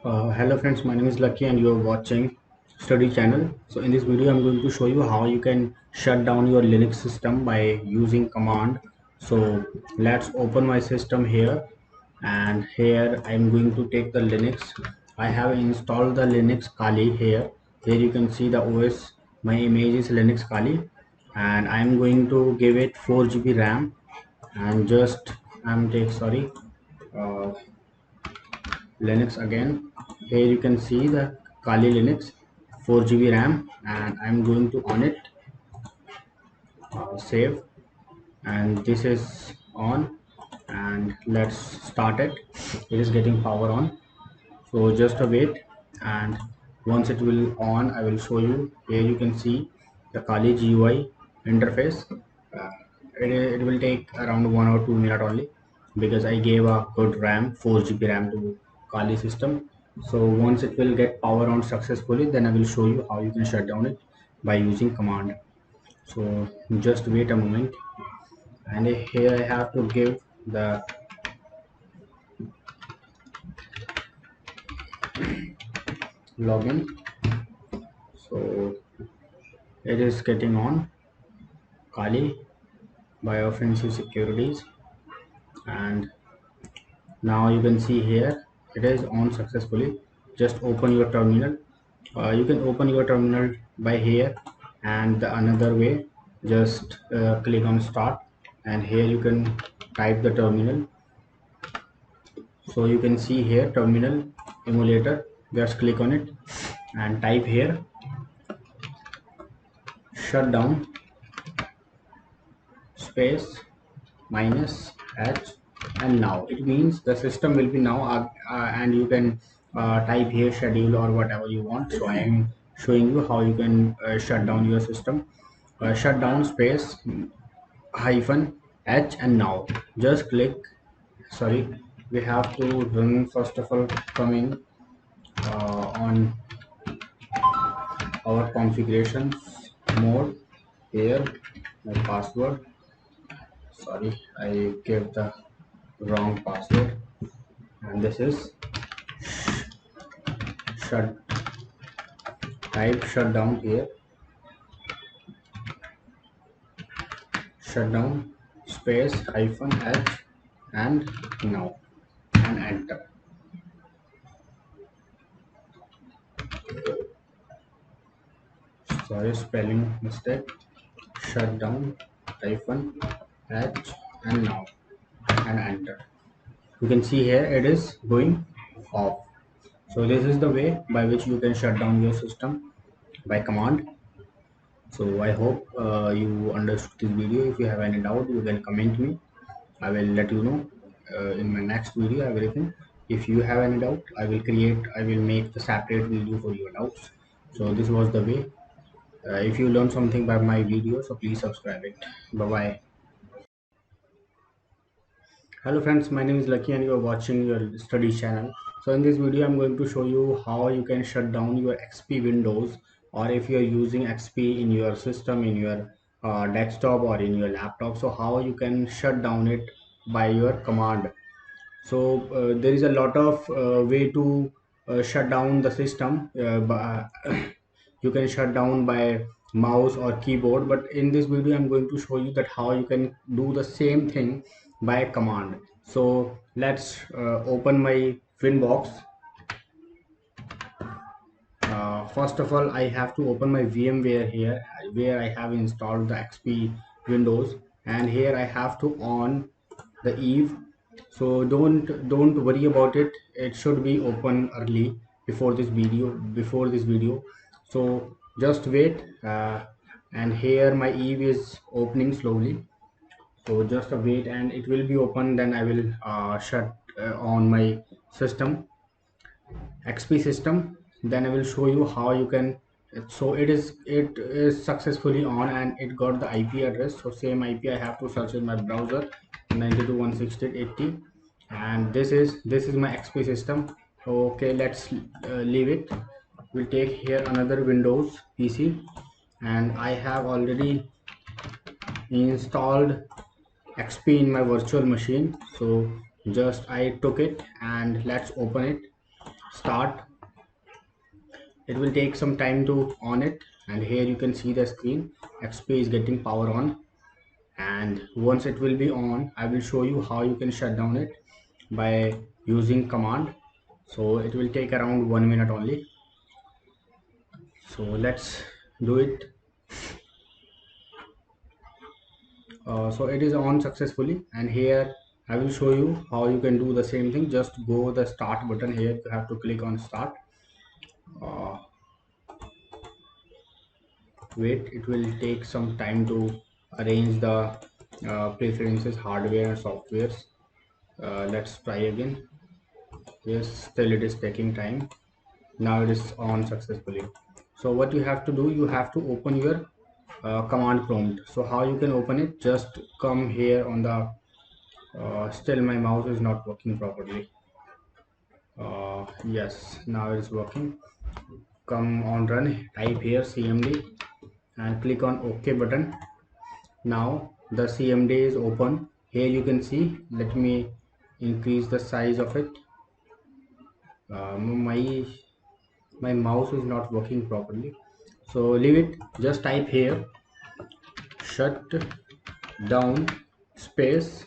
Hello friends, my name is Lucky and you are watching Study Channel. So in this video I'm going to show you how you can shut down your Linux system by using command. So let's open my system here, and here I'm going to take the Linux. I have installed the Linux Kali here. Here you can see the OS. My image is Linux Kali, and I'm going to give it 4 GB RAM, and just I'm take sorry uh, Linux again. Here you can see the Kali Linux 4 GB RAM, and I'm going to on it, save, and this is on, and let's start it. It is getting power on, so just a wait, and once it will on I will show you. Here you can see the Kali GUI interface. uh, it will take around 1 or 2 minutes only, because I gave a good RAM, 4 GB RAM to Kali system. So once it will get power on successfully, then I will show you how you can shut down it by using command. So just wait a moment, and here I have to give the login. So it is getting on Kali by offensive securities, and now you can see here it is on successfully. Just open your terminal. You can open your terminal by here, and the another way, just click on start, and here you can type the terminal. So you can see here terminal emulator. Just click on it and type here shutdown space minus h, and now it means the system will be now and you can type here schedule or whatever you want. So I am showing you how you can shut down your system. Shutdown space hyphen h, and now just click. Sorry, we have to run first of all, coming on our configurations mode. Here my password, sorry, I gave the wrong password, and this is shut type shutdown here, shutdown space hyphen h, and now, and enter. Sorry, spelling mistake. Shutdown hyphen h, and now, and enter. You can see here it is going off. So this is the way by which you can shut down your system by command. So I hope you understood this video. If you have any doubt, you can comment me. I will let you know in my next video everything. If you have any doubt, I will make the separate video for your doubts. So this was the way. If you learned something by my video, so please subscribe it. Bye bye. Hello friends, my name is Lucky and you are watching your study channel. So in this video I'm going to show you how you can shut down your XP Windows, or if you are using XP in your system, in your desktop or in your laptop, so how you can shut down it by your command. So there is a lot of way to shut down the system. You can shut down by mouse or keyboard, but in this video I'm going to show you that how you can do the same thing by command. So let's open my Winbox. First of all, I have to open my VMware here, where I have installed the XP Windows, and here I have to on the Eve. So don't worry about it. It should be open early before this video. So just wait, and here my Eve is opening slowly. So just a wait, and it will be open. Then I will shut on my system, XP system. Then I will show you how you can. So it is successfully on, and it got the IP address. So same IP I have to search in my browser, 92.168.80, and this is my XP system. Okay, let's leave it. We'll take here another Windows PC, and I have already installed XP in my virtual machine. So just I took it, and let's open it. start. It will take some time to on it, and here you can see the screen. XP is getting power on, and once it will be on, I will show you how you can shut down it by using command. So it will take around 1 minute only. So let's do it. So it is on successfully, and here I will show you how you can do the same thing. Just go the start button. Here you have to click on start. uh, Wait, it will take some time to arrange the preferences, hardware and softwares. Let's try again. Yes, still it is taking time. Now it is on successfully. So what you have to do, you have to open your command prompt. So how you can open it, just come here on the still my mouse is not working properly. Yes, now it is working. Come on, run, type here cmd and click on ok button. Now the cmd is open. Here you can see, let me increase the size of it. My mouse is not working properly, so leave it. Just type here shut down space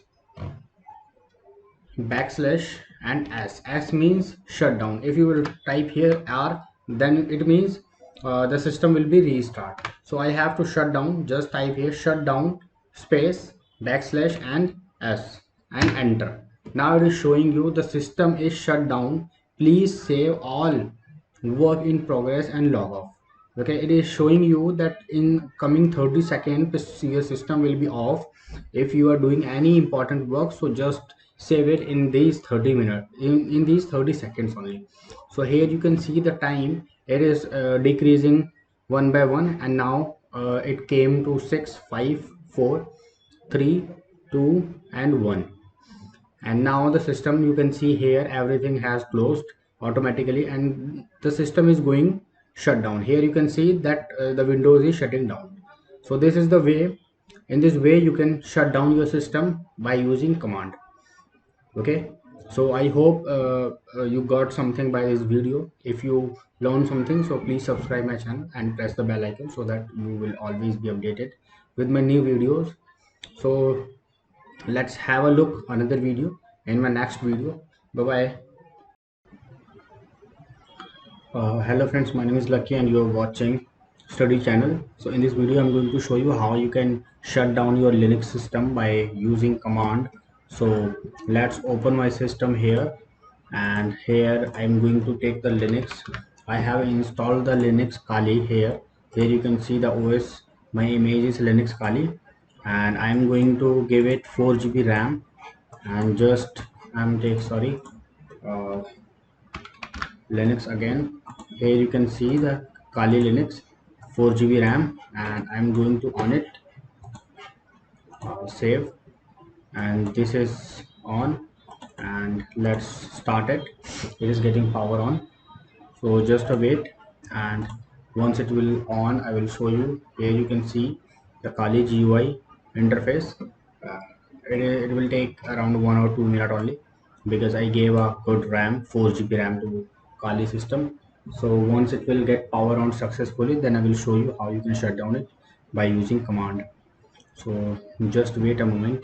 backslash and s means shut down. If you will type here r, then it means the system will be restart. So I have to shut down. Just type here shut down space backslash and s and enter. Now it is showing you the system is shut down. Please save all work in progress and log off. Okay, it is showing you that in coming 30 seconds your system will be off. If you are doing any important work, so just save it in these 30 minutes, in these 30 seconds only. So here you can see the time. It is decreasing one by one, and now it came to 6 5 4 3 2 and 1. And now the system, you can see here, everything has closed automatically and the system is going shut down. Here you can see that the windows is shutting down. So this is the way. In this way you can shut down your system by using command. Okay, so I hope you got something by this video. If you learned something, so please subscribe my channel and press the bell icon so that you will always be updated with my new videos. So let's have a look another video in my next video. Bye bye. Hello friends, my name is Lucky and you are watching study channel. So in this video I'm going to show you how you can shut down your Linux system by using command. So let's open my system here, and here I'm going to take the Linux. I have installed the Linux Kali here. Here you can see the OS. My image is Linux Kali, and I'm going to give it 4 GB RAM. And just uh, Linux again. Here you can see the Kali Linux 4 GB RAM, and I'm going to on it, save, and this is on, and let's start it. It is getting power on, so just a wait, and once it will on, I will show you. Here you can see the Kali GUI interface. uh, it will take around 1 or 2 minutes only, because I gave a good RAM, 4 GB RAM to Kali system. So once it will get power on successfully, then I will show you how you can shut down it by using command. So just wait a moment,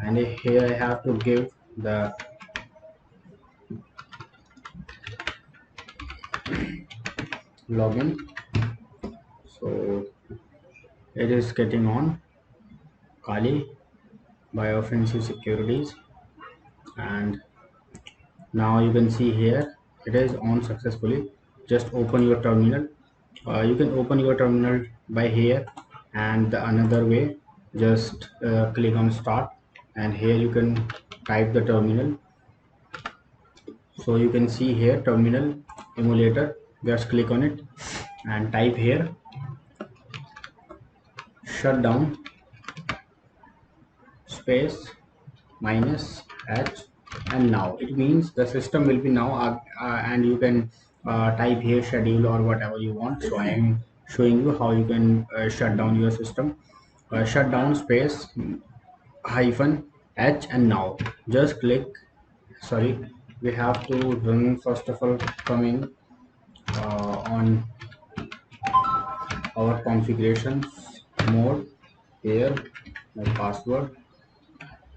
and here I have to give the login. So it is getting on Kali by Offensive Securities, and now you can see here it is on successfully. Just open your terminal. You can open your terminal by here, and the another way, just click on start, and here you can type the terminal. So you can see here terminal emulator. Just click on it and type here shutdown space minus h, and now it means the system will be now and you can type here schedule or whatever you want. So I am showing you how you can shut down your system. Shutdown space hyphen h, and now just click, sorry, we have to run first of all coming on our configurations mode. Here my password,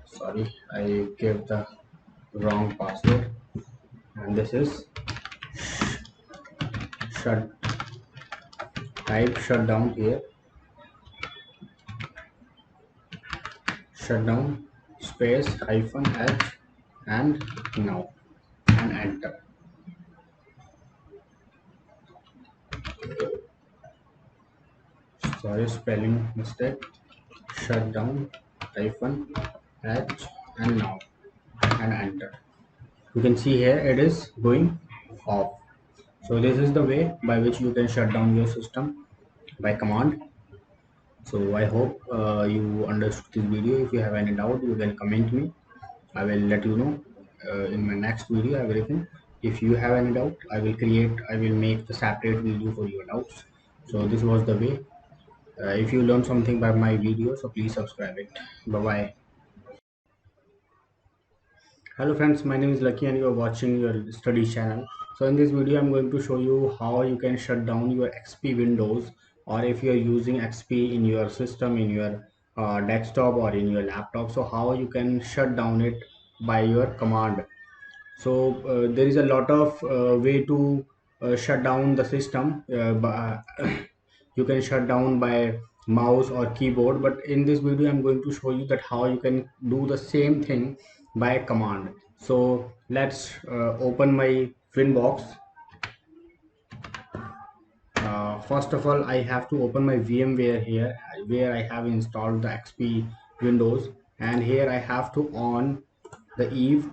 sorry, I gave the wrong password, and this is shut, type shutdown here, shutdown space hyphen h and now, and enter. Sorry, spelling mistake. Shutdown hyphen h and now, and enter. You can see here it is going off. So this is the way by which you can shut down your system by command. So I hope you understood this video. If you have any doubt, you can comment me. I will let you know in my next video everything. If you have any doubt, I will make the separate video for your doubts. So this was the way. If you learned something by my video, so please subscribe it. Bye bye. Hello friends, my name is Lucky and you are watching your study channel. So in this video I'm going to show you how you can shut down your XP Windows, or if you are using XP in your system, in your desktop or in your laptop, so how you can shut down it by your command. So there is a lot of way to shut down the system. You can shut down by mouse or keyboard, but in this video I'm going to show you that how you can do the same thing by command. So let's open my Winbox. First of all, I have to open my VMware here, where I have installed the XP Windows, and here I have to on the Eve.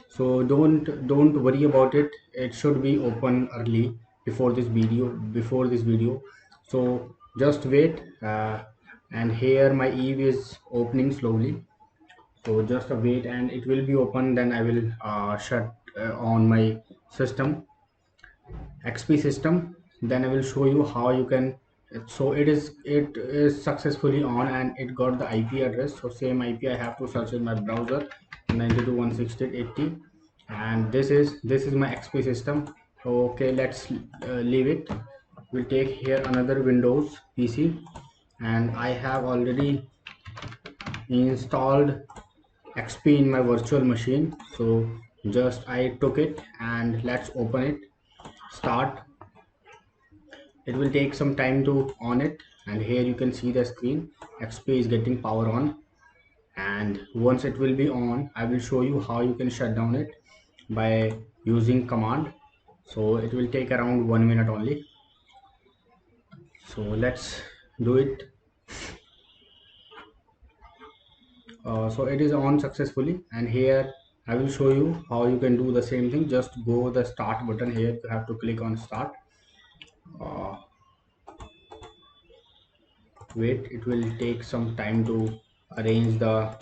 So don't worry about it. It should be open early before this video. So just wait, and here my Eve is opening slowly. So just wait, and it will be open. Then I will shut on my system. XP system, then I will show you how you can. So it is successfully on, and it got the IP address. So same IP I have to search in my browser, 92.168.80, and this is my XP system. Okay, let's leave it. We'll take here another Windows PC, and I have already installed XP in my virtual machine. So just I took it, and let's open it. Start. It will take some time to on it, and here you can see the screen. XP is getting power on, and once it will be on, I will show you how you can shut down it by using command. So it will take around 1 minute only. So let's do it. So it is on successfully, and here I will show you how you can do the same thing. Just go the start button. Here you have to click on start. uh, Wait, it will take some time to arrange the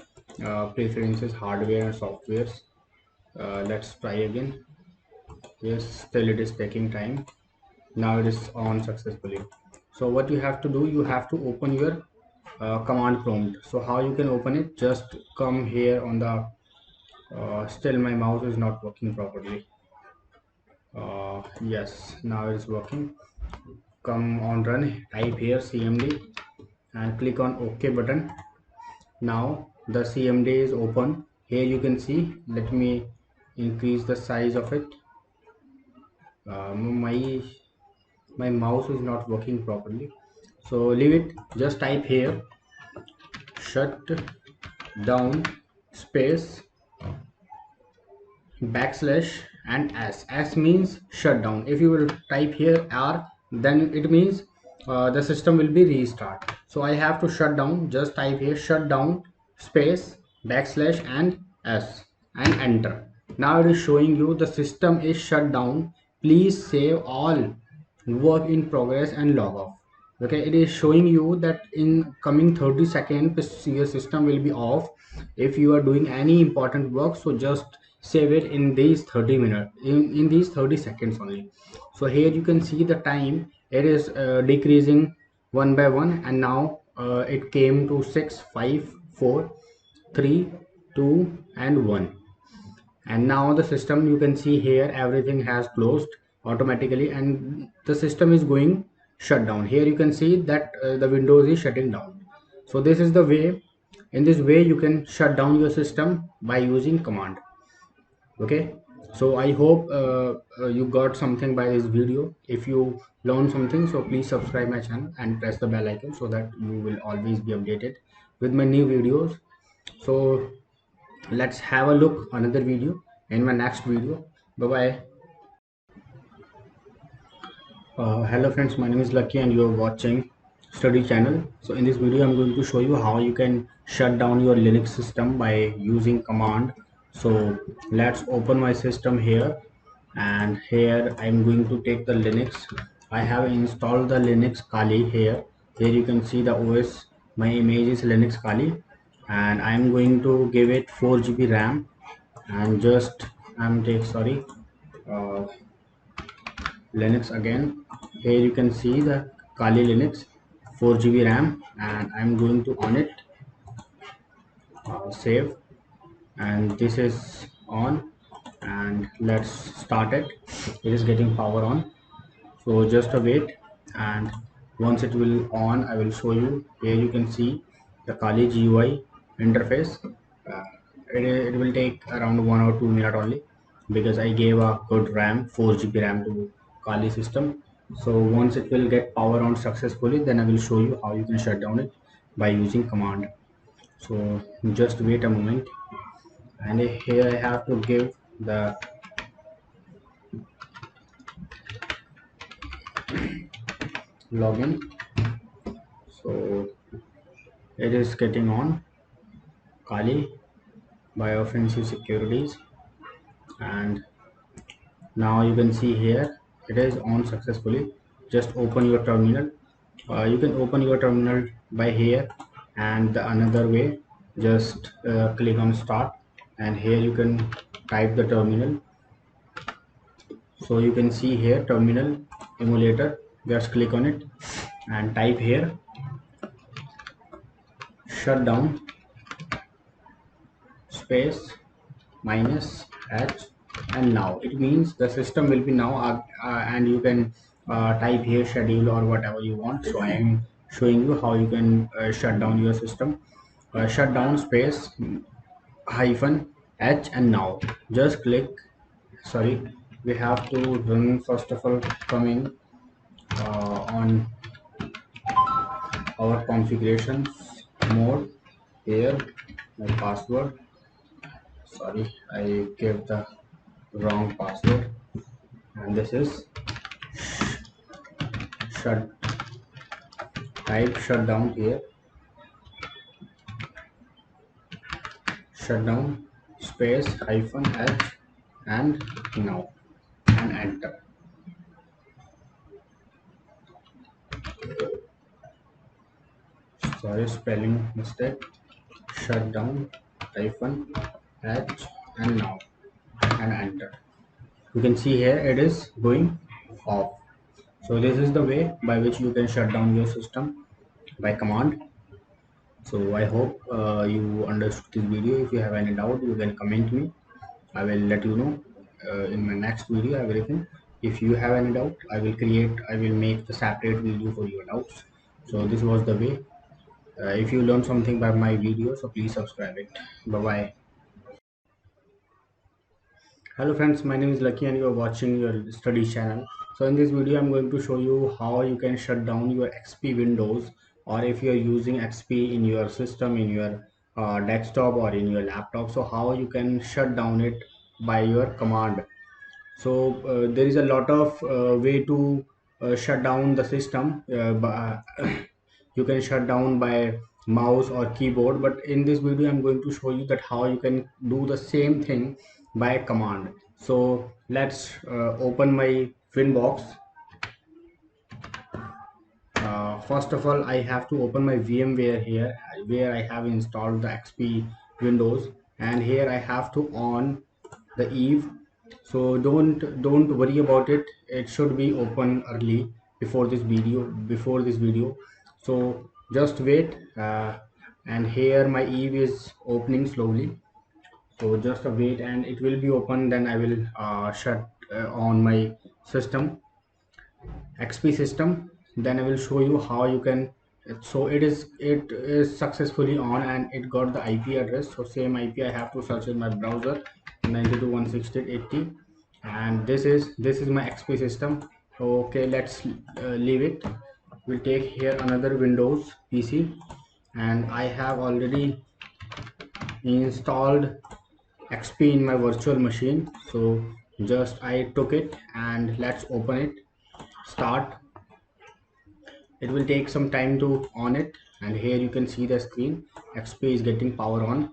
preferences, hardware and softwares. Let's try again. Yes, still it is taking time. Now it is on successfully. So what you have to do, you have to open your command prompt. So how you can open it, just come here on the still my mouse is not working properly. Yes, now it is working. Come on, run, type here cmd and click on OK button. Now the CMD is open. Here you can see, let me increase the size of it. My mouse is not working properly, so leave it. Just type here shut down space backslash and s means shutdown. If you will type here r, then it means the system will be restart. So I have to shut down. Just type here shut down space backslash and s and enter. Now it is showing you the system is shut down. Please save all work in progress and log off. Okay, it is showing you that in coming 30 seconds your system will be off. If you are doing any important work, so just save it in these 30 minutes, in these 30 seconds only. So here you can see the time, it is decreasing one by one, and now it came to 6 5 4 3 2 and 1. and now the system, you can see here everything has closed automatically and the system is going shut down. Here you can see that the Windows is shutting down. So this is the way, in this way you can shut down your system by using command. Okay, so I hope you got something by this video. If you learned something, so please subscribe my channel and press the bell icon so that you will always be updated with my new videos. So let's have a look another video in my next video. Bye bye. Hello friends, my name is Lucky and you are watching study channel. So in this video I'm going to show you how you can shut down your Linux system by using command. So let's open my system here, and here I'm going to take the Linux. I have installed the Linux Kali here. Here you can see the OS, my image is Linux Kali, and I'm going to give it 4 GB RAM, and just I'm take sorry uh, Linux again. Here you can see the Kali Linux 4 GB RAM, and I'm going to on it, save, and this is on, and let's start it. It is getting power on, so just a wait, and once it will on I will show you. Here you can see the Kali GUI interface. uh, it will take around 1 or 2 minutes only, because I gave a good RAM, 4 GB RAM to Kali system. So once it will get power on successfully, then I will show you how you can shut down it by using command. So just wait a moment, and here I have to give the login. So it is getting on Kali by offensive securities, and now you can see here it is on successfully. Just open your terminal. You can open your terminal by here, and the another way, just click on start, and here you can type the terminal. So you can see here terminal emulator, just click on it and type here shutdown space minus h, and now it means the system will be now and you can type here schedule or whatever you want. So I am showing you how you can shut down your system. Shutdown space hyphen h, and now just click, sorry, we have to run first of all, coming on our configurations mode. Here my password, sorry, I gave the wrong password, and this is shut, type shutdown here, shutdown space hyphen h, and now, and enter. Sorry, spelling mistake. Shutdown hyphen h, and now, and enter. You can see here it is going off. So this is the way by which you can shut down your system by command. So I hope you understood this video. If you have any doubt, you can comment me. I will let you know in my next video everything. If you have any doubt, I will make the separate video for your doubts. So this was the way. If you learned something by my video, so please subscribe it. Bye bye. Hello friends, my name is Lucky and you are watching your study channel. So in this video I'm going to show you how you can shut down your XP Windows, or if you are using XP in your system, in your desktop or in your laptop, so how you can shut down it by your command. So there is a lot of way to shut down the system. You can shut down by mouse or keyboard, but in this video I'm going to show you that how you can do the same thing by command. So let's open my Winbox. First of all, I have to open my VMware here, where I have installed the XP Windows, and here I have to on the Eve. So don't worry about it. It should be open early before this video. So just wait, and here my Eve is opening slowly. So just a wait and it will be open, then I will shut on my system, XP system. Then I will show you how you can. So it is successfully on and it got the IP address. So same IP I have to search in my browser, 92.168.80, and this is my XP system. Okay, let's leave it. We'll take here another Windows PC, and I have already installed XP in my virtual machine. So just I took it and let's open it. Start. It will take some time to on it, and here you can see the screen. XP is getting power on,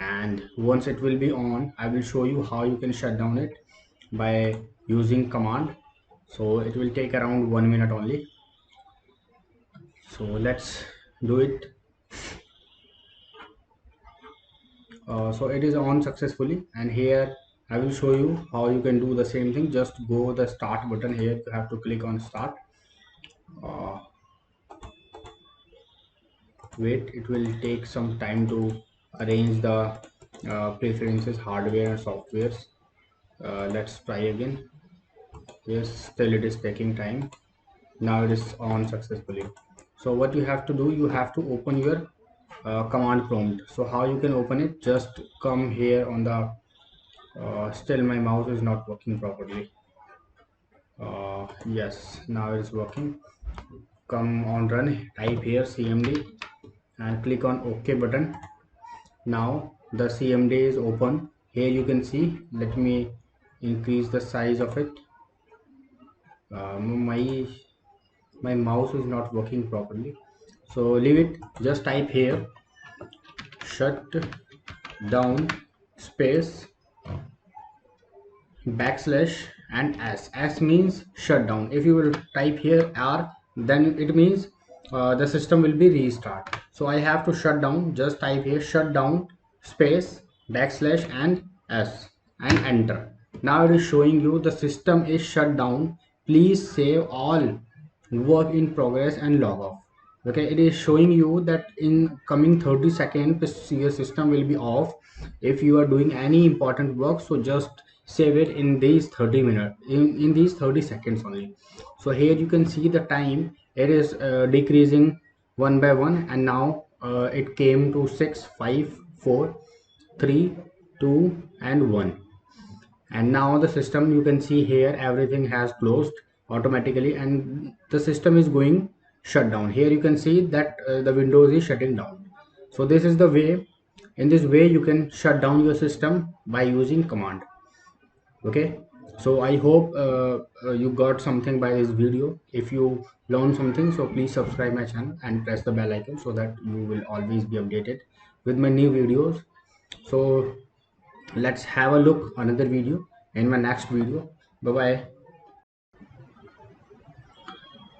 and once it will be on, I will show you how you can shut down it by using command. So it will take around 1 minute only. So let's do it. So it is on successfully, and here I will show you how you can do the same thing. Just go the start button. Here you have to click on start. uh, Wait, it will take some time to arrange the preferences, hardware and softwares. Let's try again. Yes, still it is taking time. Now it is on successfully. So what you have to do, you have to open your command prompt. So how you can open it, just come here on the still my mouse is not working properly. Yes, now it is working. Come on, run, type here cmd and click on OK button. Now the cmd is open. Here you can see, let me increase the size of it. My mouse is not working properly, so leave it. Just type here shut down space backslash and s means shut down. If you will type here r, then it means the system will be restart. So I have to shut down. Just type here shut down space backslash and s and enter. Now it is showing you the system is shut down. Please save all work in progress and log off. Okay, it is showing you that in coming 30 seconds your system will be off. If you are doing any important work, so just save it in these 30 minutes, in these 30 seconds only. So here you can see the time. It is decreasing one by one, and now it came to 6 5 4 3 2 and 1. And now the system, you can see here, everything has closed automatically and the system is going shut down. Here you can see that the Windows is shutting down. So this is the way. In this way you can shut down your system by using command. Okay, so I hope you got something by this video. If you learned something, so please subscribe my channel and press the bell icon so that you will always be updated with my new videos. So let's have a look another video in my next video. Bye bye.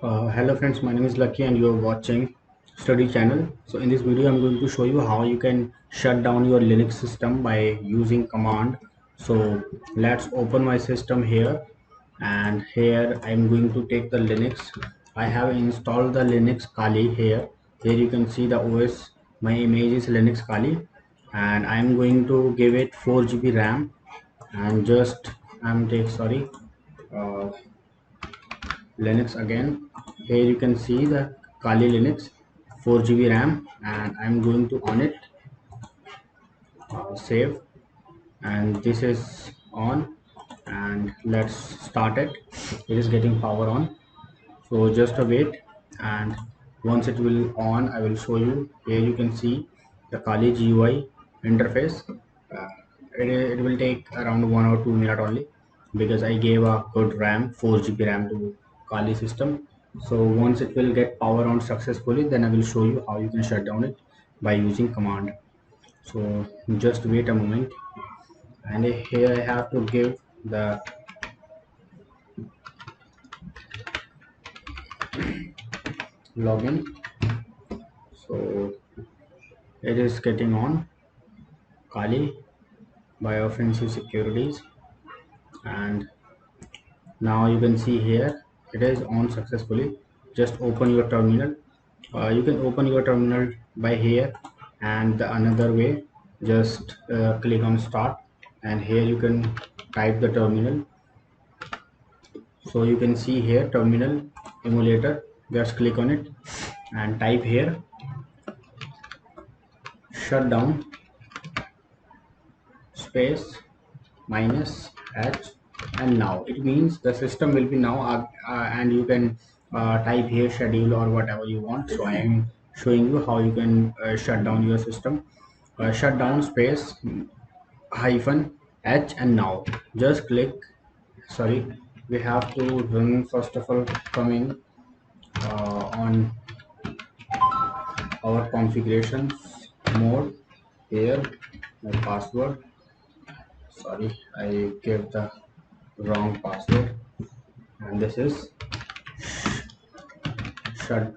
Hello friends, my name is Lucky and you are watching study channel. So in this video I'm going to show you how you can shut down your Linux system by using command. So let's open my system here, and here I'm going to take the Linux. I have installed the Linux Kali here. Here you can see the OS. My image is Linux Kali, and I'm going to give it 4 GB RAM. And just I'm take sorry uh, Linux again. Here you can see the Kali Linux 4 GB RAM, and I'm going to on it, save, and this is on, and let's start it. It is getting power on, so just a wait, and once it will on, I will show you. Here you can see the Kali GUI interface. uh, it will take around 1 or 2 minutes only, because I gave a good RAM, 4 GB RAM to Kali system. So once it will get power on successfully, then I will show you how you can shut down it by using command. So just wait a moment, and here I have to give the login. So it is getting on Kali by Offensive Securities, and now you can see here it is on successfully. Just open your terminal. You can open your terminal by here, and the another way, just click on start, and here you can type the terminal. So you can see here terminal emulator, just click on it and type here shutdown space minus h, and now it means the system will be now and you can type here schedule or whatever you want. So I am showing you how you can shut down your system. Shutdown space hyphen h, and now just click. Sorry, we have to run first of all coming on our configurations mode. Here my password, sorry, I gave the wrong password, and this is shut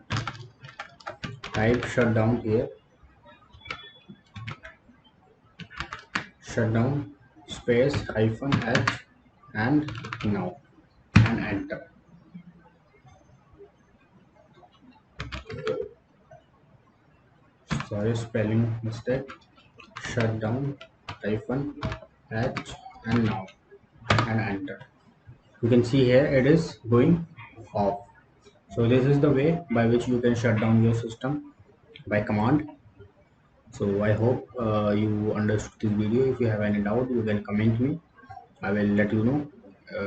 type shutdown here, shutdown space hyphen h, and now, and enter. Sorry, spelling mistake. Shutdown hyphen h, and now, and enter. You can see here it is going off. So this is the way by which you can shut down your system by command. So I hope you understood this video. If you have any doubt, you can comment me. I will let you know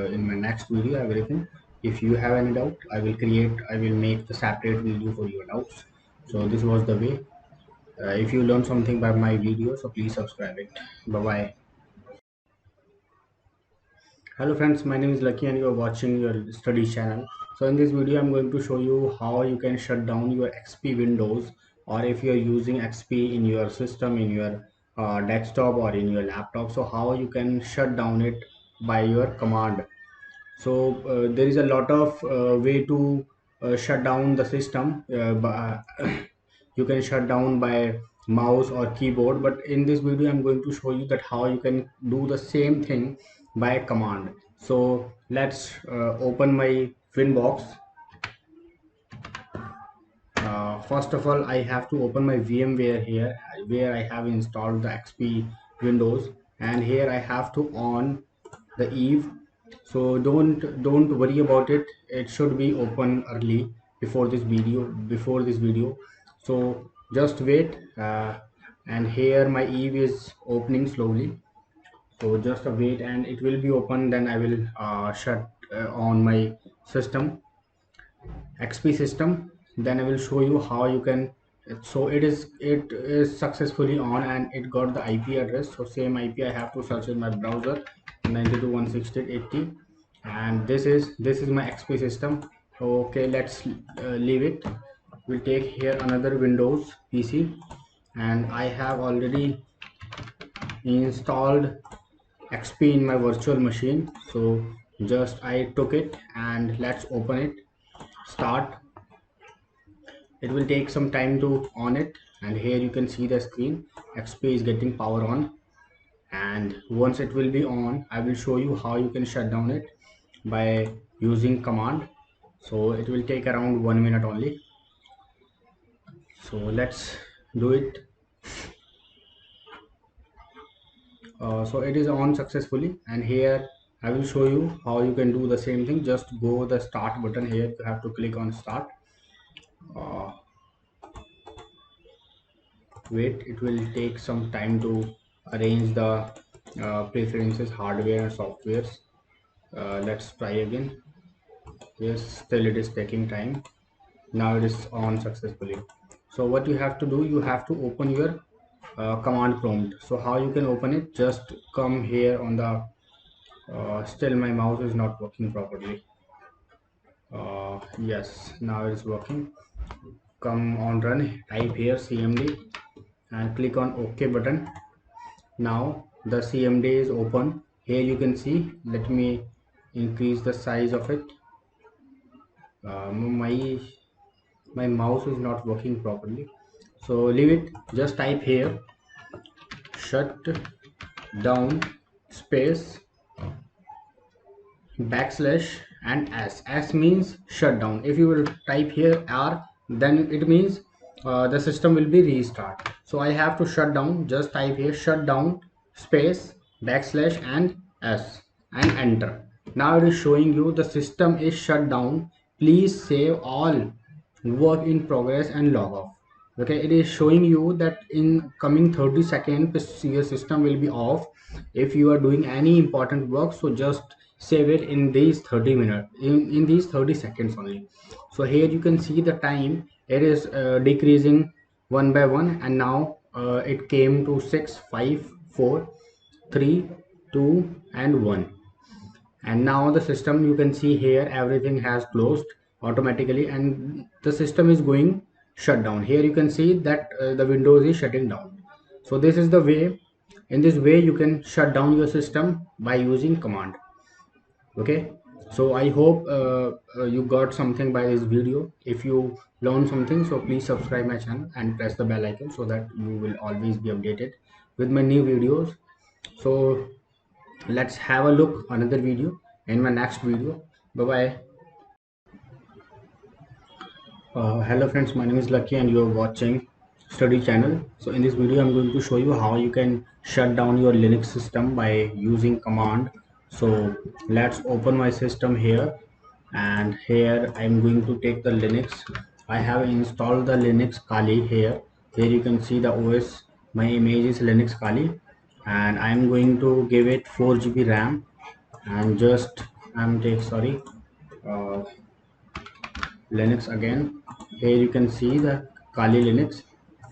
in my next video everything. If you have any doubt, I will make the separate video for your doubts. So this was the way. If you learned something by my video, so please subscribe it. Bye bye. Hello friends, my name is Lucky and you are watching your study channel. So in this video I'm going to show you how you can shut down your XP Windows, or if you are using XP in your system, in your desktop or in your laptop, so how you can shut down it by your command. So there is a lot of way to shut down the system. You can shut down by mouse or keyboard, but in this video I'm going to show you that how you can do the same thing by command. So let's open my Winbox. First of all, I have to open my VMware here, where I have installed the XP Windows, and here I have to on the Eve. So don't worry about it. It should be open early before this video. So just wait, and here my Eve is opening slowly. So just a wait, and it will be open. Then I will shut on my system, XP system. Then I will show you how you can. So it is successfully on, and it got the IP address. So same IP I have to search in my browser, 92.168.80, and this is my XP system. Okay, let's leave it. We'll take here another Windows PC, and I have already installed XP in my virtual machine. So just I took it, and let's open it. Start. It will take some time to on it, and here you can see the screen. XP is getting power on, and once it will be on, I will show you how you can shut down it by using command. So it will take around 1 minute only. So let's do it. So it is on successfully, and here I will show you how you can do the same thing. Just go the start button. Here you have to click on start. uh, Wait, it will take some time to arrange the preferences, hardware and softwares. Let's try again. Yes, still it is taking time. Now it is on successfully. So what you have to do, you have to open your command prompt. So how you can open it, just come here on the still my mouse is not working properly. Yes, now it is working. Come on, run, type here cmd and click on OK button. Now the cmd is open. Here you can see, let me increase the size of it. My mouse is not working properly, so leave it. Just type here shut down space backslash and s means shutdown. If you will type here r, then it means the system will be restart. So I have to shut down. Just type here shut down space backslash and s and enter. Now it is showing you the system is shut down. Please save all work in progress and log off. Okay, it is showing you that in coming 30 seconds your system will be off. If you are doing any important work, so just save it in these 30 minutes, in these 30 seconds only. So here you can see the time, it is decreasing one by one, and now it came to 6 5 4 3 2 and 1. And now the system, you can see here, everything has closed automatically and the system is going shut down. Here you can see that the windows is shutting down. So this is the way, in this way you can shut down your system by using command. Okay, so I hope you got something by this video. If you learned something, so please subscribe my channel and press the bell icon so that you will always be updated with my new videos. So let's have a look another video in my next video. Bye bye. Hello friends, my name is Lucky and you are watching study channel. So in this video I'm going to show you how you can shut down your Linux system by using command. So let's open my system here, and here I'm going to take the Linux. I have installed the Linux Kali here. Here you can see the OS, my image is Linux Kali, and I'm going to give it 4 GB RAM. And just I'm take sorry uh, Linux again. Here you can see the Kali Linux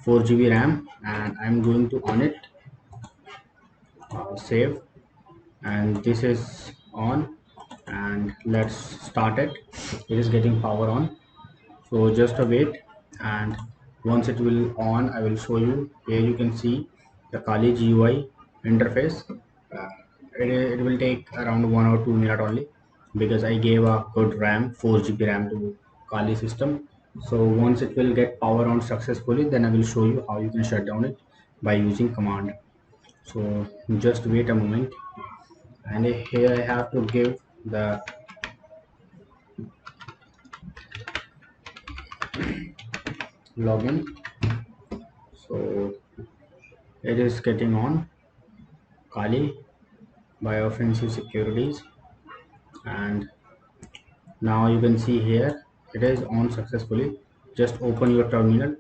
4 GB RAM, and I'm going to on it, save, and this is on, and let's start it. It is getting power on, so just a wait, and once it will on I will show you. Here you can see the Kali GUI interface. uh, it will take around 1 or 2 minutes only, because I gave a good RAM, 4 GB RAM to Kali system. So once it will get power on successfully, then I will show you how you can shut down it by using command. So just wait a moment, and here I have to give the login. So it is getting on Kali by offensive securities, and now you can see here it is on successfully. Just open your terminal.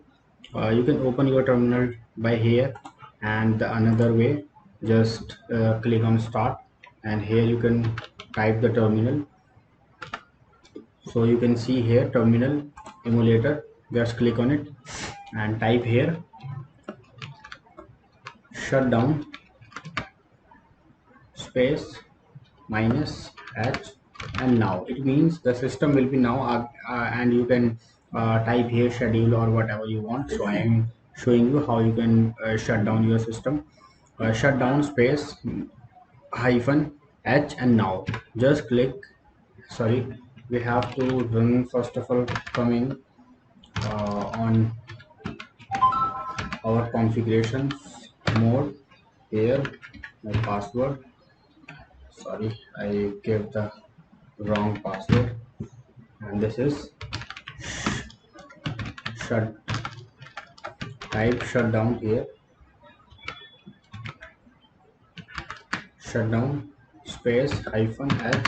You can open your terminal by here, and the another way, just click on start, and here you can type the terminal. So you can see here terminal emulator, just click on it and type here shutdown space minus h, and now it means the system will be now and you can type here schedule or whatever you want. So I am showing you how you can shut down your system. Shutdown space hyphen h, and now just click, sorry, we have to run first of all coming on our configurations mode. Here my password, sorry, I gave the wrong password, and this is shut, type shutdown here, shutdown space hyphen h,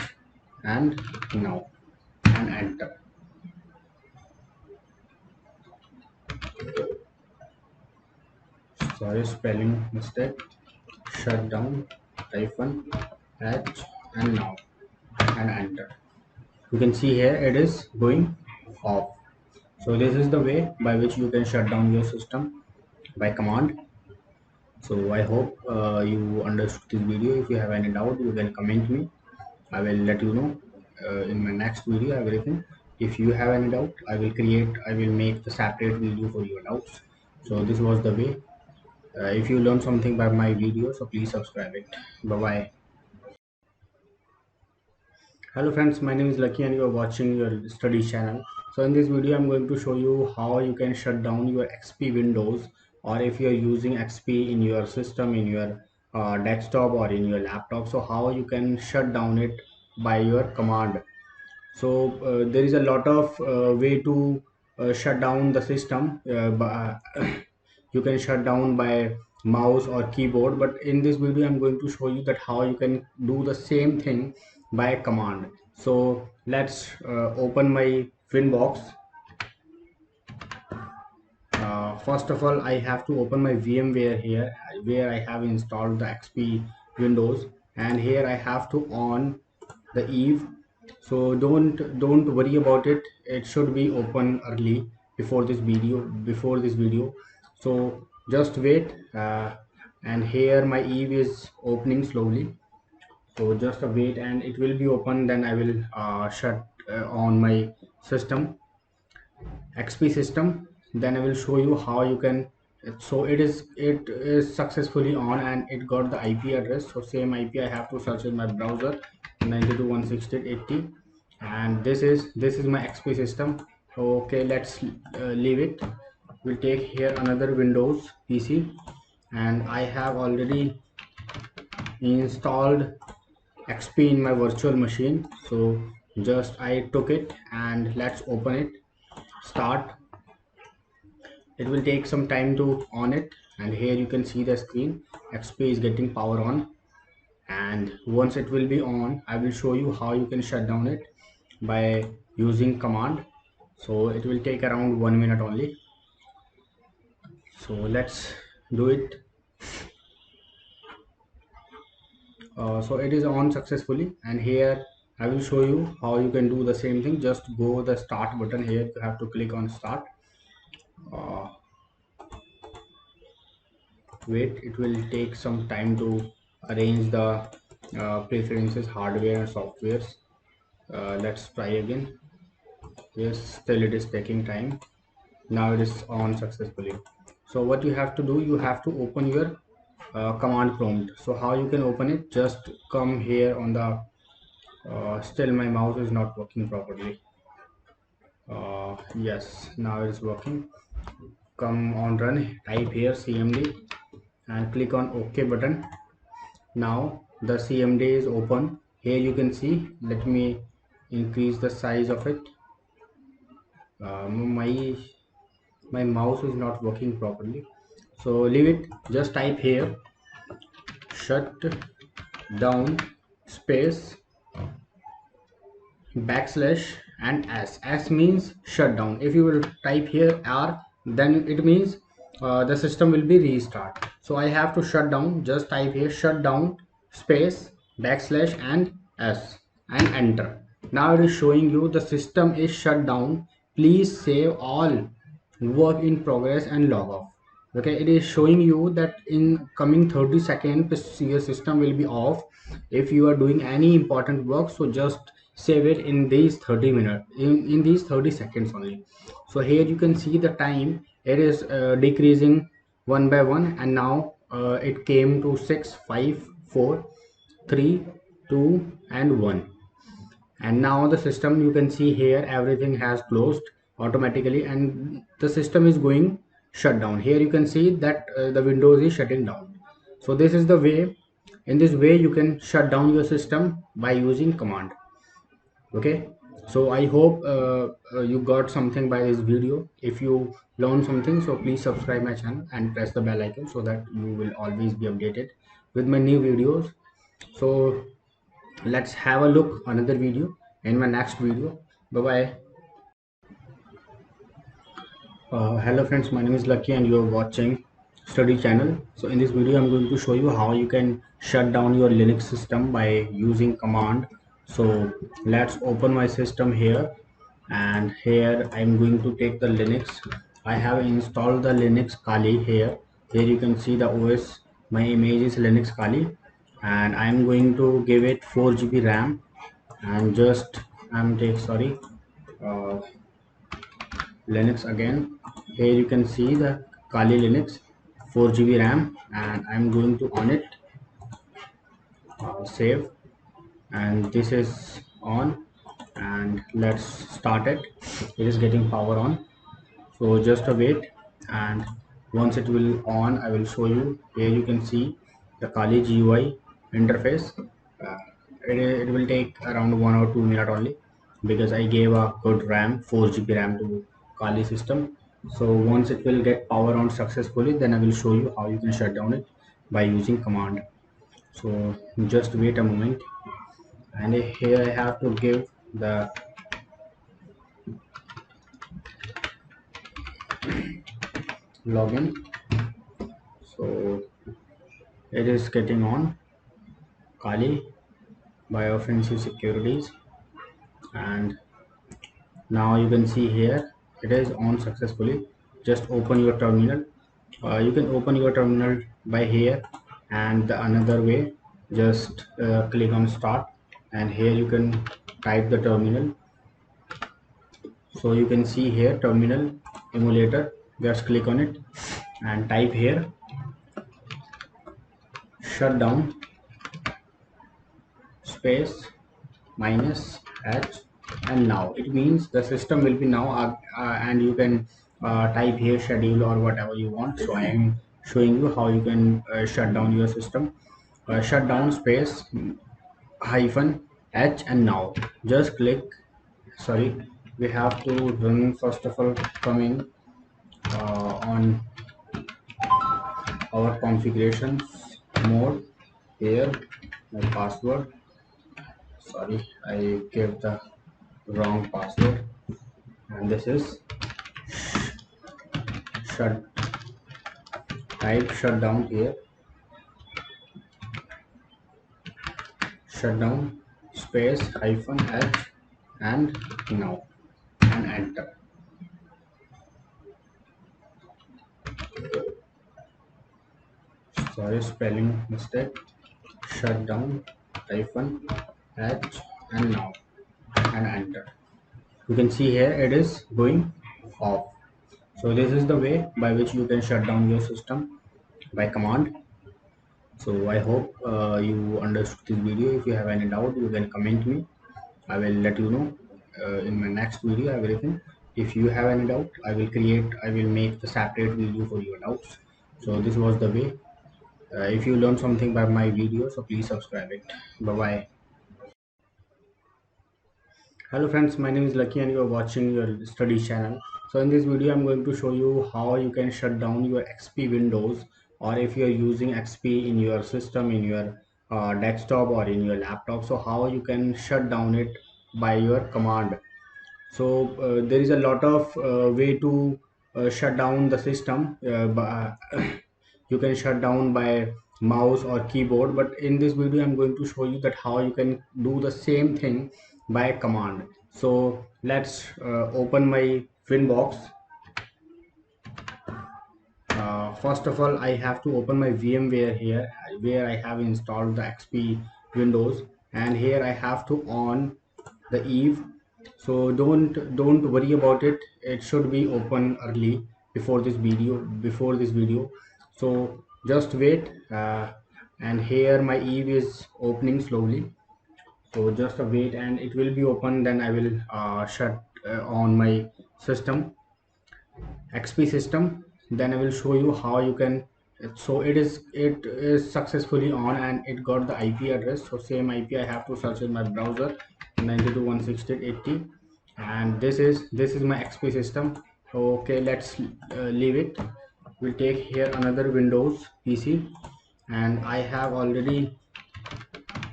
and now, and enter. Sorry, spelling mistake. Shutdown hyphen h and now, and enter. You can see here it is going off. So this is the way by which you can shut down your system by command. So I hope you understood this video. If you have any doubt, you can comment me. I will let you know in my next video everything. If you have any doubt, I will make the separate video for your doubts. So this was the way. If you learn something by my video, so please subscribe it. Bye bye. Hello friends, my name is Lucky and you are watching your study channel. So in this video I'm going to show you how you can shut down your XP Windows, or if you are using XP in your system, in your desktop or in your laptop, so how you can shut down it by your command. So there is a lot of way to shut down the system, you can shut down by mouse or keyboard, but in this video I'm going to show you that how you can do the same thing by command. So let's open my Winbox. First of all, I have to open my VMware here, where I have installed the XP Windows, and here I have to on the Eve. So don't worry about it. It should be open early before this video. So just wait, and here my Eve is opening slowly. So just a wait, and it will be open. Then I will shut on my system. XP system. Then I will show you how you can. So it is successfully on, and it got the IP address. So same IP I have to search in my browser, 92.168.80, and this is my XP system. Okay, let's leave it. We'll take here another Windows PC, and I have already installed XP in my virtual machine. So just I took it, and let's open it. Start. It will take some time to on it, and here you can see the screen. XP is getting power on, and once it will be on, I will show you how you can shut down it by using command. So it will take around 1 minute only. So let's do it. So it is on successfully, and here I will show you how you can do the same thing. Just go the start button. Here you have to click on start. uh, Wait, it will take some time to arrange the preferences, hardware and softwares. Let's try again. Yes, still it is taking time. Now it is on successfully. So what you have to do, you have to open your command prompt. So how you can open it, just come here on the still my mouse is not working properly. Yes, now it is working. Come on, run, type here cmd and click on OK button. Now the CMD is open. Here you can see, let me increase the size of it. My mouse is not working properly, so leave it. Just type here shut down space backslash and s means shut down. If you will type here r, then it means the system will be restart. So I have to shut down. Just type here shut down space backslash and s and enter. Now it is showing you the system is shut down. Please save all work in progress and log off. Okay, it is showing you that in coming 30 seconds your system will be off. If you are doing any important work, so just save it in these 30 minutes, in these 30 seconds only. So here you can see the time. It is decreasing one by one, and now it came to 6 5 4 3 2 and 1. And now the system, you can see here, everything has closed automatically, and the system is going shut down. Here you can see that the Windows is shutting down. So this is the way. In this way you can shut down your system by using command. Okay, so I hope you got something by this video. If you learned something, so please subscribe my channel and press the bell icon so that you will always be updated with my new videos. So let's have a look another video in my next video. Bye bye. Hello friends, my name is Lucky and you are watching study channel. So in this video I'm going to show you how you can shut down your Linux system by using command. So let's open my system here, and here I'm going to take the Linux. I have installed the Linux Kali here. Here you can see the OS. My image is Linux Kali, and I'm going to give it 4 GB RAM, and just I'm take sorry uh, Linux again. Here you can see the Kali Linux 4 GB RAM, and I'm going to on it, save, and this is on, and let's start it. It is getting power on, so just a wait, and once it will on, I will show you. Here you can see the Kali GUI interface. uh, it will take around 1 or 2 minutes only, because I gave a good RAM, 4 GB RAM to Kali system. So once it will get power on successfully, then I will show you how you can shut down it by using command. So just wait a moment, and here I have to give the login. So it is getting on Kali Biofensive Securities, and now you can see here it is on successfully. Just open your terminal. You can open your terminal by here, and the another way, just click on start, and here you can type the terminal. So you can see here terminal emulator, just click on it and type here shutdown space minus h, and now it means the system will be now and you can type here schedule or whatever you want. So I am showing you how you can shut down your system. Shutdown space hyphen h, and now just click, sorry, we have to run first of all coming on our configurations mode. Here my password, sorry, I gave the wrong password, and this is shut, type shutdown here, shutdown space hyphen h, and now, and enter. Sorry, spelling mistake. Shutdown hyphen h, and now, and enter. You can see here it is going off. So this is the way by which you can shut down your system by command. So I hope you understood this video. If you have any doubt, you can comment me. I will let you know in my next video everything. If you have any doubt, I will make the separate video for your doubts. So this was the way. If you learned something by my video, so please subscribe it. Bye bye. Hello friends, my name is Lucky and you are watching your study channel. So in this video I'm going to show you how you can shut down your XP Windows, or if you are using XP in your system, in your desktop or in your laptop, so how you can shut down it by your command. So there is a lot of way to shut down the system. You can shut down by mouse or keyboard, but in this video I'm going to show you that how you can do the same thing by command. So let's open my Winbox. First of all, I have to open my VMware here, where I have installed the XP Windows, and here I have to on the Eve. So don't worry about it. It should be open early before this video. So just wait, and here my Eve is opening slowly. So just a wait, and it will be open. Then I will shut on my system. XP system, then I will show you how you can. So it is successfully on, and it got the IP address. So same IP I have to search in my browser, 92.168.80, and this is my XP system. Okay, let's leave it. We'll take here another Windows PC, and I have already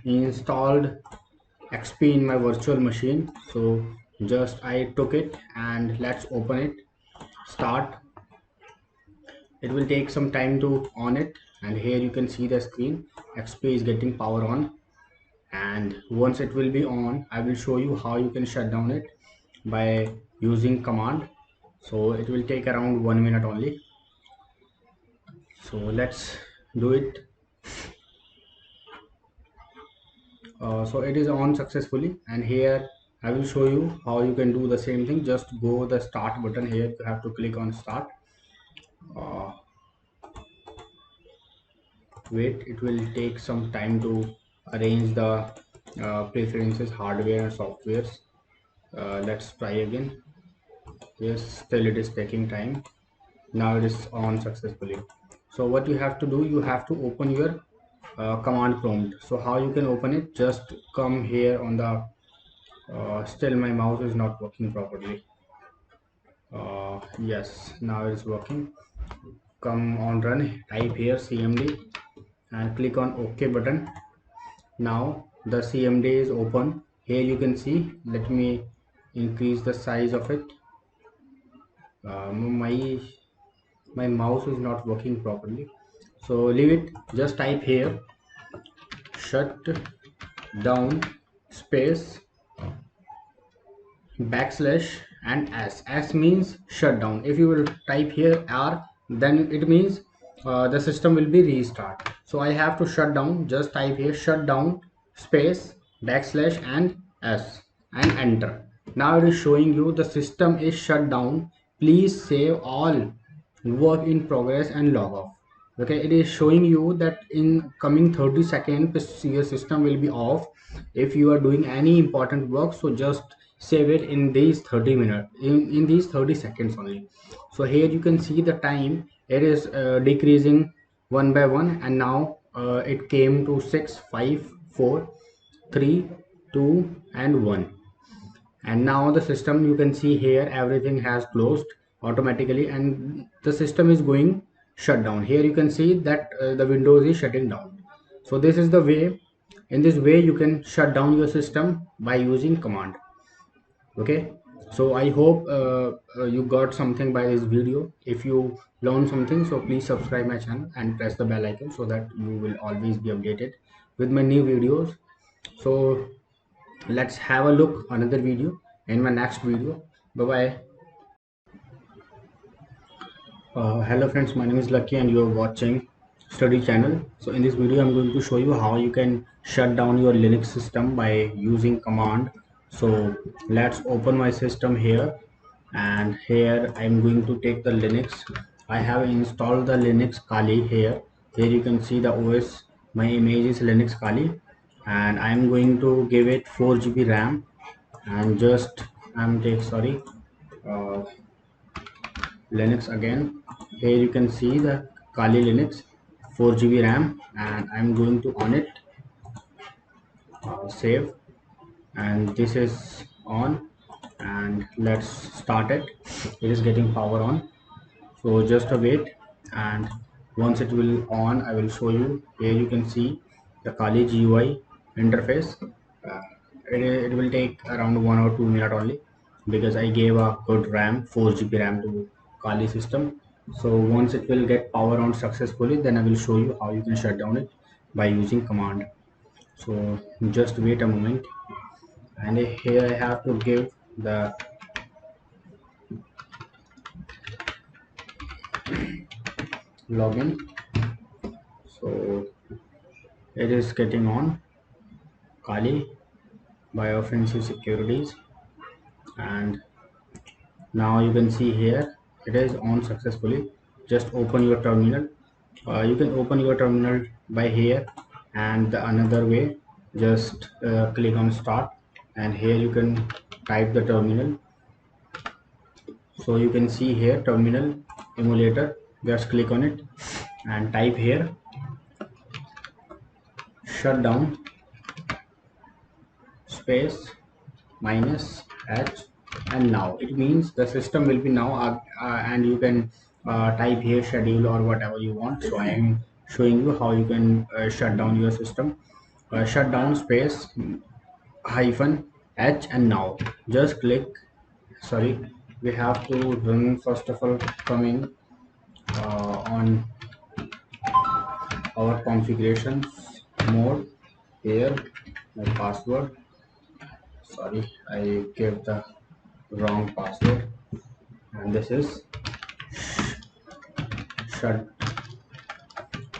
installed XP in my virtual machine. So just I took it, and let's open it. Start. It will take some time to on it, and here you can see the screen. XP is getting power on, and once it will be on, I will show you how you can shut down it by using command. So it will take around 1 minute only. So let's do it. So it is on successfully, and here I will show you how you can do the same thing. Just go the start button. Here you have to click on start. uh, Wait, it will take some time to arrange the preferences, hardware and softwares. Let's try again. Yes, still it is taking time. Now it is on successfully. So what you have to do, you have to open your command prompt. So how you can open it, just come here on the still my mouse is not working properly. Yes, now it's working. Come on, run, type here CMD and click on OK button. Now the CMD is open. Here you can see, let me increase the size of it. My mouse is not working properly, so leave it. Just type here shut down space backslash and s means shutdown. If you will type here r, then it means the system will be restart. So I have to shut down. Just type here shut down space backslash and s and enter. Now it is showing you the system is shut down. Please save all work in progress and log off. Okay, it is showing you that in coming 30 seconds your system will be off. If you are doing any important work, so just save it in these 30 minutes, in these 30 seconds only. So here you can see the time. It is decreasing one by one, and now it came to 6 5 4 3 2 and 1. And now the system, you can see here, everything has closed automatically and the system is going shut down. Here you can see that the windows is shutting down. So this is the way. In this way you can shut down your system by using command. Okay, so I hope you got something by this video. If you learned something, so please subscribe my channel and press the bell icon so that you will always be updated with my new videos. So let's have a look another video in my next video. Bye bye. Hello friends, my name is Lucky and you are watching study channel. So in this video I'm going to show you how you can shut down your Linux system by using command. So let's open my system here, and here I'm going to take the Linux. I have installed the Linux Kali here. Here you can see the OS. My image is Linux Kali, and I'm going to give it 4 GB RAM. And just I'm take sorry uh, Linux again. Here you can see the Kali Linux 4 GB RAM, and I'm going to on it, save, and this is on, and let's start it. It is getting power on, so just a wait, and once it will on I will show you. Here you can see the Kali GUI interface. uh, it will take around 1 or 2 minutes only, because I gave a good RAM, 4 GB RAM to Kali system. So once it will get power on successfully, then I will show you how you can shut down it by using command. So just wait a moment, and here I have to give the login. So it is getting on Kali by offensive securities, and now you can see here it is on successfully. Just open your terminal. You can open your terminal by here, and the another way, just click on start, and here you can type the terminal. So you can see here terminal emulator. Just click on it and type here shutdown space minus h, and now it means the system will be now and you can type here schedule or whatever you want. So I am showing you how you can shut down your system. Shutdown space hyphen h, and now just click, sorry, we have to run first of all. Coming on our configurations mode, here my password, sorry, I gave the wrong password, and this is shut,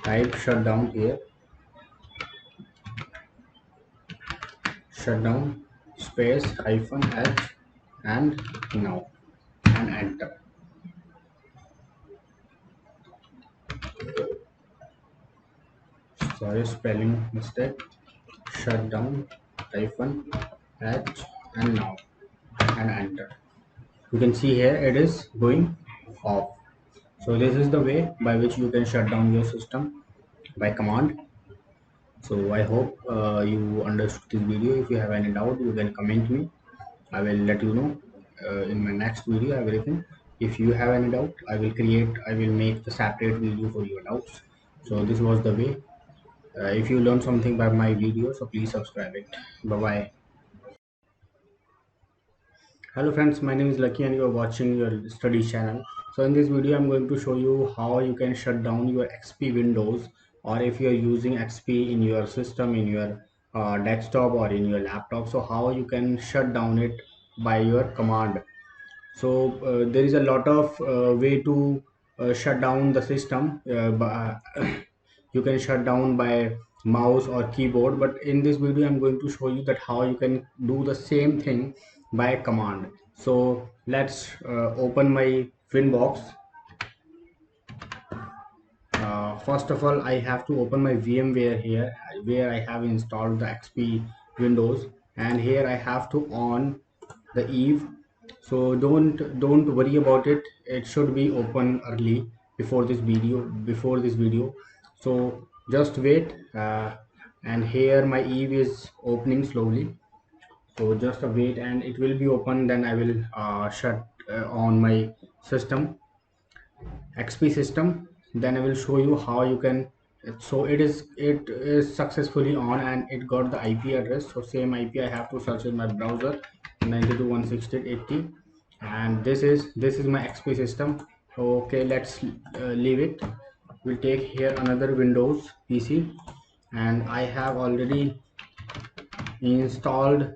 type shutdown here, shutdown space hyphen h, and now, and enter. Sorry, spelling mistake. Shutdown hyphen h, and now, and enter. You can see here it is going off. So this is the way by which you can shut down your system by command. So I hope you understood this video. If you have any doubt, you can comment me. I will let you know. in my next video everything. If you have any doubt, I will make the separate video for your doubts. So this was the way. If you learned something by my video, so please subscribe it. Bye bye. Hello friends, my name is Lucky and you are watching your study channel. So in this video I'm going to show you how you can shut down your XP Windows, or if you are using XP in your system, in your desktop or in your laptop, so how you can shut down it by your command. So there is a lot of way to shut down the system. You can shut down by mouse or keyboard, but in this video I'm going to show you that how you can do the same thing by command. So let's open my Winbox. First of all, I have to open my VMware here, where I have installed the XP Windows, and here I have to on the Eve. So don't worry about it. It should be open early before this video. So just wait, and here my Eve is opening slowly. So just a wait, and it will be open. Then I will shut on my system. XP system. Then I will show you how you can. So it is successfully on, and it got the IP address. So same IP I have to search in my browser, 92.168.80, and this is my XP system. Okay, let's leave it. We'll take here another Windows PC, and I have already installed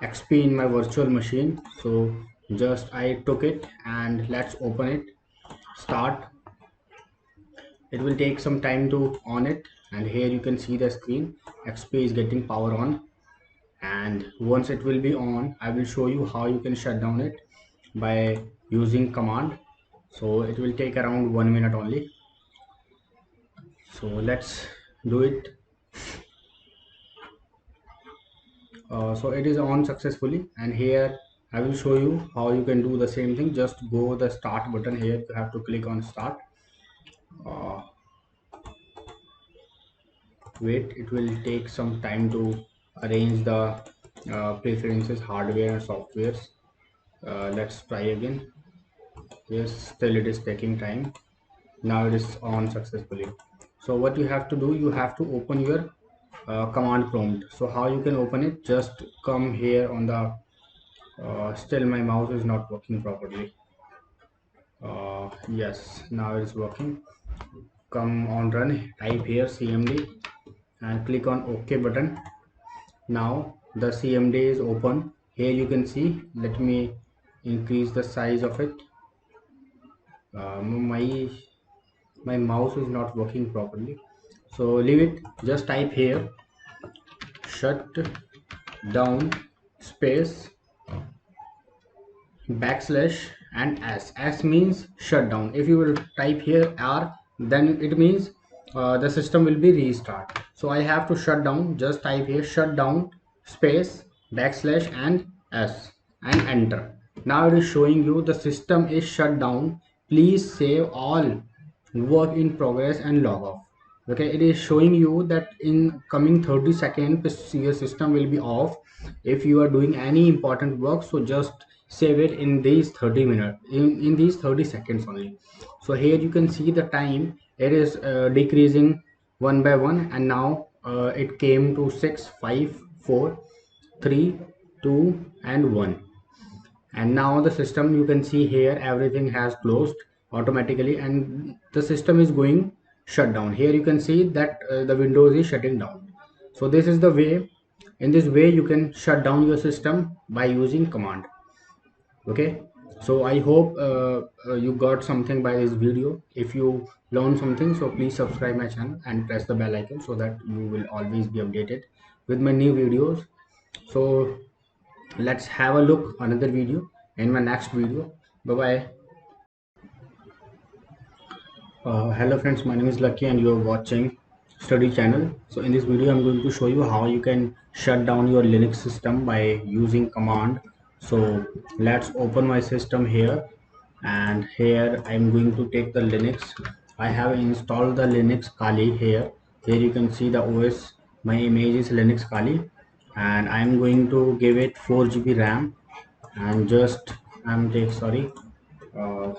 XP in my virtual machine. So just I took it, and let's open it. Start. It will take some time to on it, and here you can see the screen. XP is getting power on, and once it will be on, I will show you how you can shut down it by using command. So it will take around 1 minute only. So let's do it. So it is on successfully, and here I will show you how you can do the same thing. Just go the start button. Here you have to click on start. uh, Wait, it will take some time to arrange the preferences, hardware and softwares. Let's try again. Yes, still it is taking time. Now it is on successfully. So what you have to do, you have to open your command prompt. So how you can open it, just come here on the still my mouse is not working properly. Yes, now it is working. Come on, run, type here CMD and click on OK button. Now the CMD is open. Here you can see, let me increase the size of it. My mouse is not working properly, so leave it. Just type here shut down space backslash and s means shut down. If you will type here r, then it means the system will be restart. So I have to shut down. Just type here shut down space backslash and s and enter. Now it is showing you the system is shut down. Please save all work in progress and log off. Okay, it is showing you that in coming 30 seconds your system will be off. If you are doing any important work, so just save it in these 30 minutes, in these 30 seconds only. So here you can see the time. It is decreasing one by one, and now it came to 6, 5, 4, 3, 2 and 1. And now the system, you can see here, everything has closed automatically, and the system is going shut down. Here you can see that the Windows is shutting down. So this is the way. In this way you can shut down your system by using command. Okay, so I hope you got something by this video. If you learned something, so please subscribe my channel and press the bell icon so that you will always be updated with my new videos. So let's have a look another video in my next video. Bye bye. Hello friends, my name is Lucky and you are watching study channel. So in this video I'm going to show you how you can shut down your Linux system by using command. So let's open my system here, and here I'm going to take the Linux. I have installed the Linux Kali here. Here you can see the OS. My image is Linux Kali, and I'm going to give it 4 GB RAM, and just I'm take sorry uh,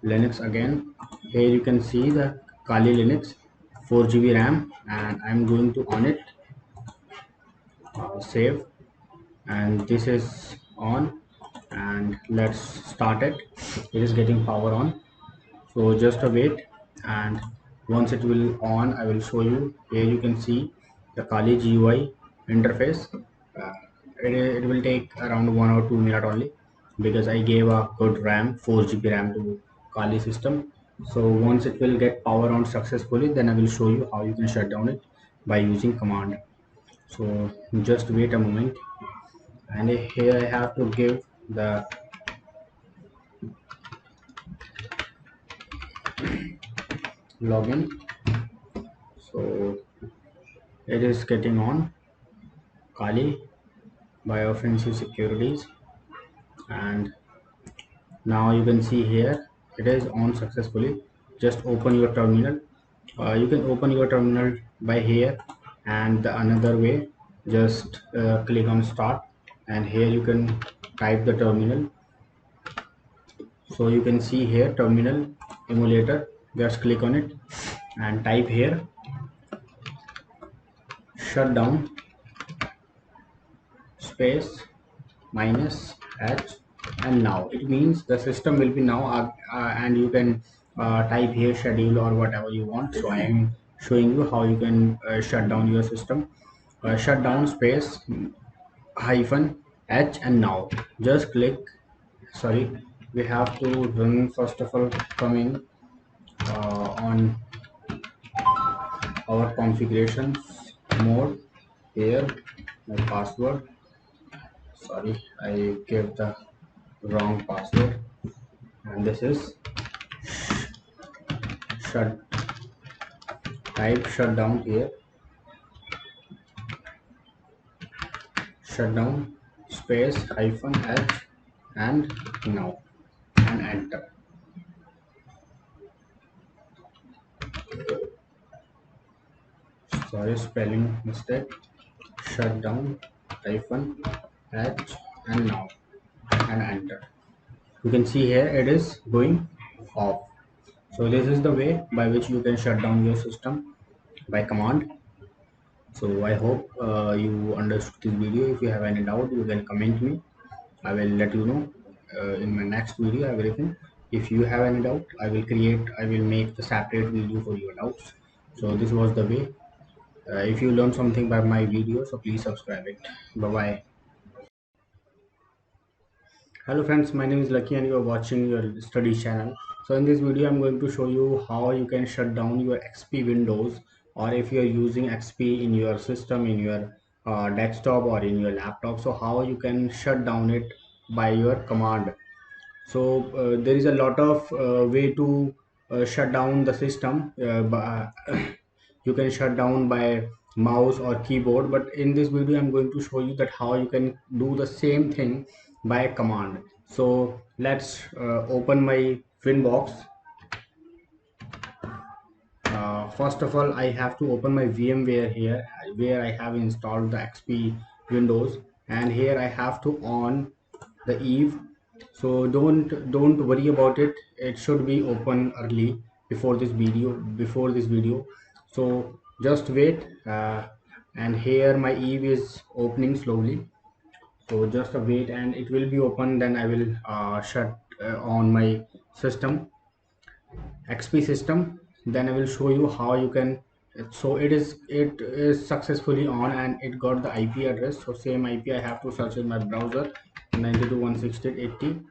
Linux again. Here you can see the Kali Linux 4 GB RAM, and I'm going to on it, save, and this is on, and let's start it. It is getting power on, so just a wait, and once it will on I will show you. Here you can see the Kali GUI interface. uh, it will take around 1 or 2 minutes only, because I gave a good RAM, 4 GB RAM to Kali system. So once it will get power on successfully, then I will show you how you can shut down it by using command. So just wait a moment, and here I have to give the login. So it is getting on Kali Biooffensive Securities, and now you can see here it is on successfully. Just open your terminal. You can open your terminal by here, and the another way, just click on start, and here you can type the terminal. So you can see here terminal emulator, just click on it and type here shutdown space minus h, and now it means the system will be now, and you can type here schedule or whatever you want. So I am showing you how you can shut down your system. Shutdown space hyphen h, and now just click, sorry, we have to run first of all, coming on our configurations mode. Here my password, sorry, I gave the wrong password, and this is shut, type shutdown here, shutdown space hyphen h, and now, and enter. Sorry, spelling mistake. Shutdown hyphen h, and now, and enter. You can see here it is going off. So this is the way by which you can shut down your system by command. So I hope you understood this video. If you have any doubt, you can comment me. I will let you know in my next video everything. If you have any doubt, I will make the separate video for your doubts. So this was the way. If you learn something by my video, so please subscribe it. Bye bye. Hello friends, my name is Lucky and you are watching your study channel. So in this video I'm going to show you how you can shut down your XP Windows, or if you are using XP in your system, in your desktop or in your laptop, so how you can shut down it by your command. So there is a lot of way to shut down the system. You can shut down by mouse or keyboard, but in this video I'm going to show you that how you can do the same thing by command. So let's open my Winbox. First of all, I have to open my VMware here, where I have installed the XP Windows, and here I have to on the Eve. So don't worry about it. It should be open early before this video. So just wait, and here my Eve is opening slowly. So just a wait, and it will be open. Then I will shut on my system, XP system. Then I will show you how you can. So it is successfully on, and it got the IP address. So same IP I have to search in my browser, 92.168.80,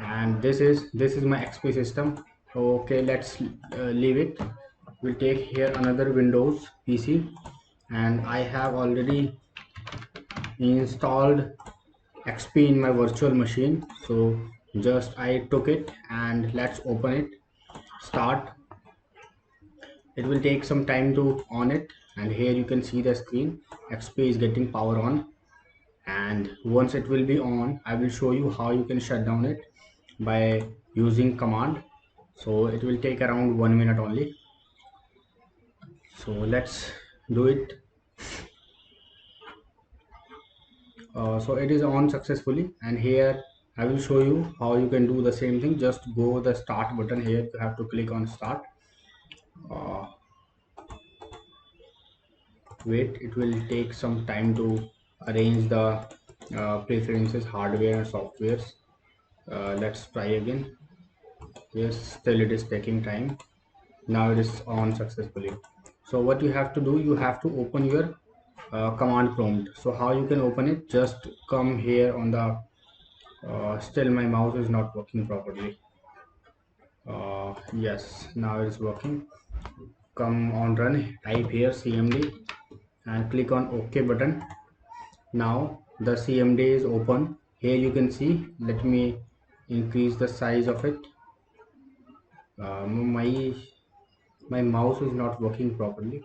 and this is my XP system. Okay, let's leave it. We'll take here another Windows PC, and I have already installed XP in my virtual machine. So just I took it, and let's open it. Start. It will take some time to on it, and here you can see the screen. XP is getting power on, and once it will be on, I will show you how you can shut down it by using command. So it will take around 1 minute only. So let's do it. So it is on successfully, and here I will show you how you can do the same thing. Just go the start button. Here you have to click on start. uh, Wait, it will take some time to arrange the preferences, hardware and softwares. Let's try again. Yes, still it is taking time. Now it is on successfully. So what you have to do, you have to open your command prompt. So how you can open it, just come here on the still my mouse is not working properly. Yes, now it is working. Come on, run, type here cmd and click on ok button. Now the cmd is open. Here you can see, let me increase the size of it. My mouse is not working properly,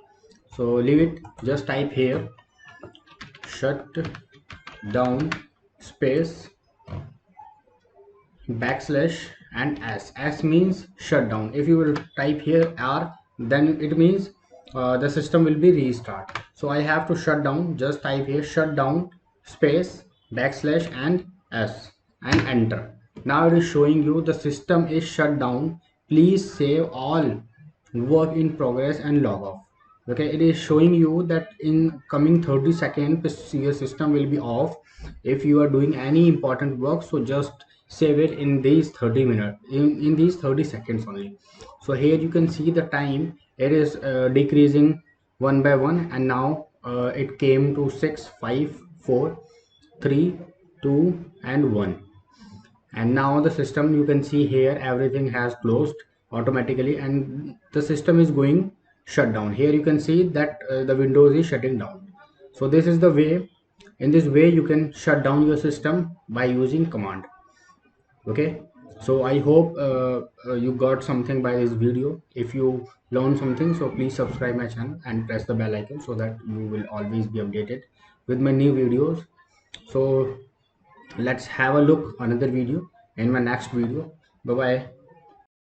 so leave it. Just type here shut down space backslash and s means shut down. If you will type here r, then it means the system will be restart. So I have to shut down. Just type here shut down space backslash and s and enter. Now it is showing you the system is shut down. Please save all work in progress and log off. Okay, it is showing you that in coming 30 seconds your system will be off. If you are doing any important work, so just save it in these 30 minutes, in these 30 seconds only. So here you can see the time, it is decreasing one by one, and now it came to 6 5 4 3 2 and 1. And now the system, you can see here everything has closed automatically and the system is going shut down. Here you can see that the windows is shutting down. So this is the way, in this way you can shut down your system by using command. Okay, so I hope you got something by this video. If you learned something, so please subscribe my channel and press the bell icon so that you will always be updated with my new videos. So let's have a look another video in my next video. Bye bye.